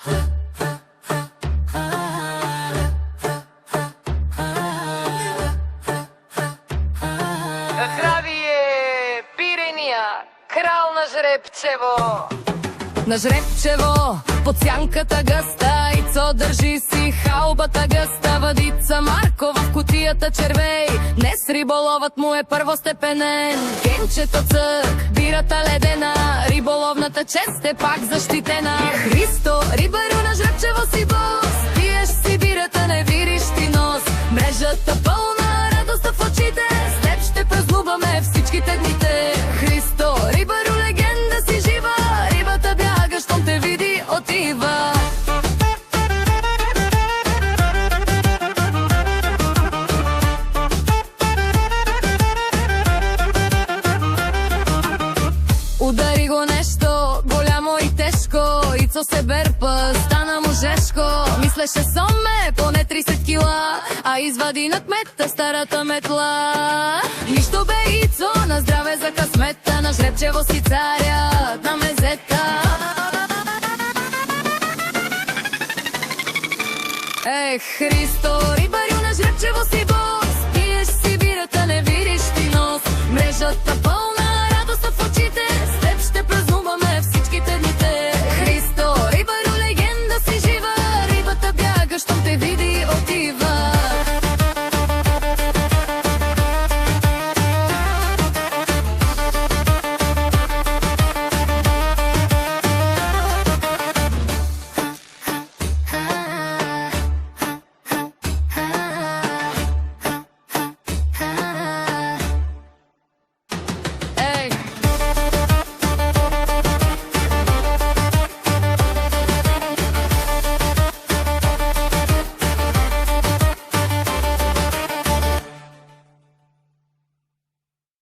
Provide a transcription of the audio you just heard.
Здравие, пирения, крал на Жребчево. На Жребчево, под сянката гъста, Ицо държи си халбата гъста. Въдица Маркова в кутията червей, днес риболовът му е първостепенен. Генчето цък, бирата ледена, риболовната чест е пак защитена. Христо, рибаро на Жребчево си бос, пиеш си бирата, не вириш ти нос. Мрежата пълна, радостта в очите, с теб ще празнуваме всичките дните. Христо, рибаро, легенда си жива, рибата бяга, щом те види, отива. Удари го нещо голямо и тежко, Ицо се берпа, стана мъжешко. Мислеше соме, поне 30 кила, а извади на кмета старата метла. Нищо бе, Ицо, на здраве за късмета, на Жребчево си царят на мезета. Христо, рибарю на Жребчево си бос, пиеш си бирата, не видиш ти нос. Мрежата